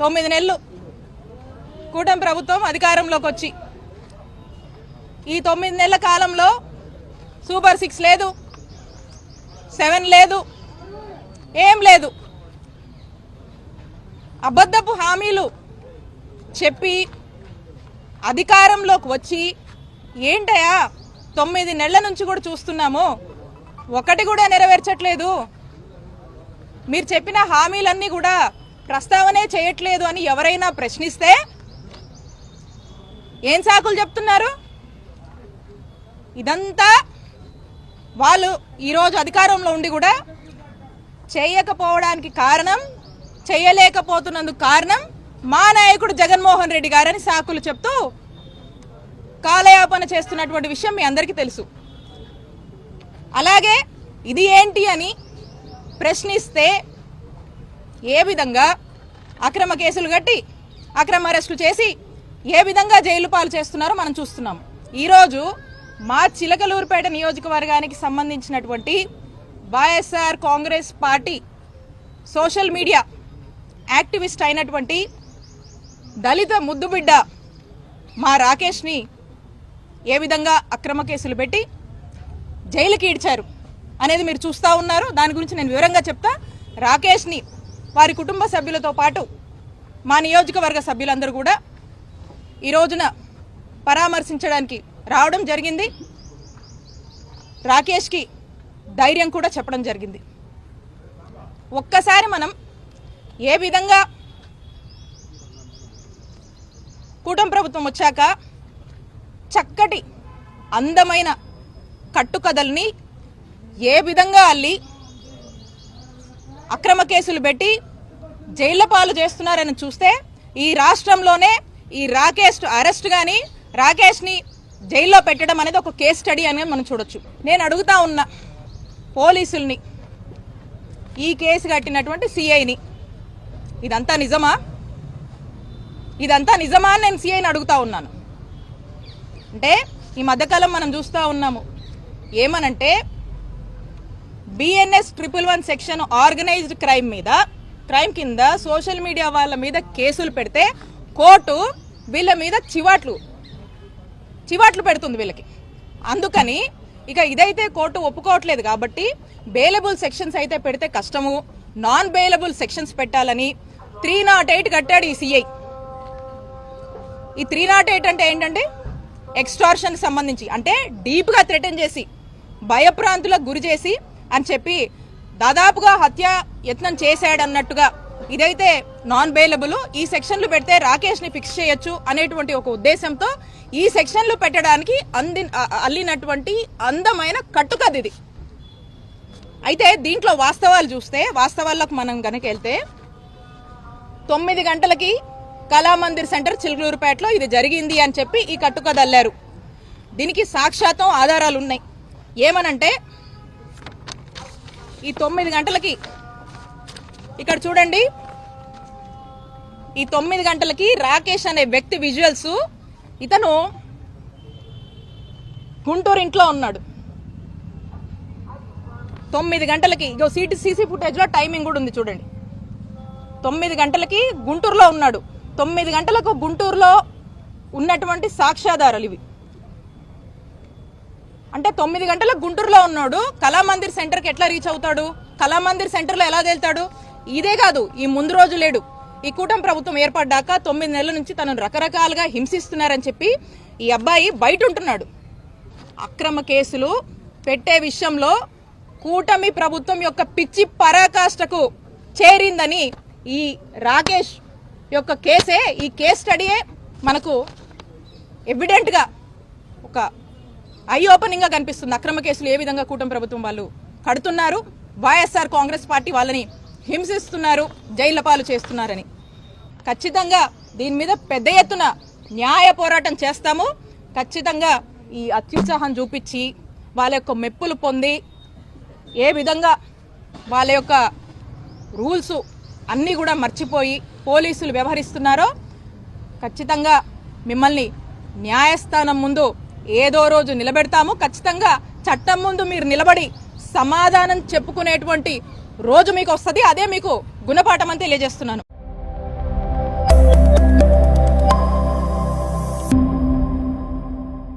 9 నెలలు కూటమి ప్రభుత్వం అధికారంలోకి వచ్చి ఈ 9 నెలల కాలంలో సూపర్ 6 లేదు, 7 లేదు, ఏం లేదు. అబద్ధపు హామీలు చెప్పి అధికారంలోకి వచ్చి ఏంటయా 9 నెలల నుంచి కూడా చూస్తున్నాము, ఒకటి కూడా నెరవేర్చట్లేదు, మీరు చెప్పిన హామీలన్నీ కూడా ప్రస్తావనే చేయట్లేదు అని ఎవరైనా ప్రశ్నిస్తే ఏం సాకులు చెప్తున్నారు? ఇదంతా వాళ్ళు ఈరోజు అధికారంలో ఉండి కూడా చేయకపోవడానికి కారణం, చేయలేకపోతున్నందుకు కారణం మా నాయకుడు జగన్మోహన్ రెడ్డి గారని సాకులు చెప్తూ కాలయాపన చేస్తున్నటువంటి విషయం మీ అందరికీ తెలుసు. అలాగే ఇది ఏంటి అని ప్రశ్నిస్తే ఏ విధంగా అక్రమ కేసులు కట్టి అక్రమ అరెస్టులు చేసి ఏ విధంగా జైలు పాలు చేస్తున్నారో మనం చూస్తున్నాం. ఈరోజు మా చిలకలూరుపేట నియోజకవర్గానికి సంబంధించినటువంటి YSR Congress party social media activist అయినటువంటి దళిత ముద్దుబిడ్డ మా రాకేష్ని ఏ విధంగా అక్రమ కేసులు పెట్టి జైలుకి ఈడ్చారు అనేది మీరు చూస్తూ ఉన్నారు. దాని గురించి నేను వివరంగా చెప్తా. రాకేష్ని వారి కుటుంబ సభ్యులతో పాటు మా నియోజకవర్గ సభ్యులందరూ కూడా ఈ రోజున పరామర్శించడానికి రావడం జరిగింది. రాకేష్కి ధైర్యం కూడా చెప్పడం జరిగింది. ఒక్కసారి మనం ఏ విధంగా కూటమి ప్రభుత్వం వచ్చాక చక్కటి అందమైన కట్టుకథల్ని ఏ విధంగా అల్లి అక్రమ కేసులు పెట్టి జైళ్ల పాలు చేస్తున్నారని చూస్తే ఈ రాష్ట్రంలోనే ఈ రాకేష్ అరెస్ట్ కానీ రాకేష్ని జైల్లో పెట్టడం అనేది ఒక కేస్ స్టడీ అనేది మనం చూడొచ్చు. నేను అడుగుతా ఉన్నా పోలీసుల్ని, ఈ కేసు కట్టినటువంటి సిఐని, ఇదంతా నిజమా? ఇదంతా నిజమా అని నేను సిఐని అడుగుతా ఉన్నాను. అంటే ఈ మధ్యకాలం మనం చూస్తూ ఉన్నాము ఏమనంటే BNS 111 సెక్షన్ ఆర్గనైజ్డ్ క్రైమ్ కింద సోషల్ మీడియా వాళ్ళ మీద కేసులు పెడితే కోర్టు వీళ్ళ మీద చివాట్లు పెడుతుంది వీళ్ళకి. అందుకని ఇక ఇదైతే కోర్టు ఒప్పుకోవట్లేదు కాబట్టి బెయిలబుల్ సెక్షన్స్ అయితే పెడితే కష్టము, నాన్ బెయిలబుల్ సెక్షన్స్ పెట్టాలని 308 కట్టాడు ఈ సిఐ. ఈ 308 అంటే ఏంటంటే ఎక్స్టార్షన్ సంబంధించి, అంటే డీప్గా థ్రెటన్ చేసి భయప్రాంతులకు గురి చేసి అని చెప్పి దాదాపుగా హత్య యత్నం చేశాడన్నట్టుగా ఇదైతే నాన్ బెయిలబుల్. ఈ సెక్షన్లు పెడితే రాకేష్ని ఫిక్స్ చేయొచ్చు అనేటువంటి ఒక ఉద్దేశంతో ఈ సెక్షన్లు పెట్టడానికి అల్లినటువంటి అందమైన కట్టుకథ ఇది. అయితే దీంట్లో వాస్తవాలు చూస్తే, వాస్తవాలకు మనం కనుక వెళ్తే 9 గంటలకి కళామందిర్ సెంటర్ చిలుకలూరుపేటలో ఇది జరిగింది అని చెప్పి ఈ కట్టుకథ అల్లారు. దీనికి సాక్షాత్తం ఆధారాలు ఉన్నాయి. ఏమనంటే ఈ 9 గంటలకి ఇక్కడ చూడండి, ఈ 9 గంటలకి రాకేష్ అనే వ్యక్తి విజువల్స్, ఇతను గుంటూరు ఇంట్లో ఉన్నాడు. 9 గంటలకి ఇగో సీసీ ఫుటేజ్లో టైమింగ్ కూడా ఉంది చూడండి. 9 గంటలకి గుంటూరులో ఉన్నాడు. 9 గంటలకు గుంటూరులో ఉన్నటువంటి సాక్ష్యాధారాలు ఇవి. అంటే 9 గంటలకు గుంటూరులో ఉన్నాడు, కళామందిర్ సెంటర్కి ఎట్లా రీచ్ అవుతాడు? కళామందిర్ సెంటర్లో ఎలా తేలుతాడు? ఇదే కాదు, ఈ ముందు రోజు లేడు. ఈ కూటమి ప్రభుత్వం ఏర్పడ్డాక 9 నెలల నుంచి తనను రకరకాలుగా హింసిస్తున్నారని చెప్పి ఈ అబ్బాయి బయట ఉంటున్నాడు. అక్రమ కేసులు పెట్టే విషయంలో కూటమి ప్రభుత్వం యొక్క పిచ్చి పరాకాష్ఠకు చేరిందని ఈ రాకేష్ యొక్క కేసే, ఈ కేస్ స్టడీయే మనకు ఎవిడెంట్గా ఒక ఐ ఓపెనింగ్ గా కనిపిస్తుంది. అక్రమ కేసులు ఏ విధంగా కూటమి ప్రభుత్వం వాళ్ళు కడుతున్నారు, వైఎస్ఆర్ కాంగ్రెస్ పార్టీ వాళ్ళని హింసిస్తున్నారు, జైళ్ల పాలు చేస్తున్నారని. ఖచ్చితంగా దీని మీద పెద్ద ఎత్తున న్యాయ పోరాటం చేస్తాము. ఖచ్చితంగా ఈ అత్యుత్సాహం చూపించి వాళ్ళ యొక్క మెప్పులు పొంది ఏ విధంగా వాళ్ళ యొక్క రూల్స్ అన్నీ కూడా మర్చిపోయి పోలీసులు వ్యవహరిస్తున్నారో ఖచ్చితంగా మిమ్మల్ని న్యాయస్థానం ముందు ఏదో రోజు నిలబెడతాము. ఖచ్చితంగా చట్టం ముందు మీరు నిలబడి సమాధానం చెప్పుకునేటువంటి రోజు మీకు వస్తుంది. అదే మీకు గుణపాఠం అని తెలియజేస్తున్నాను.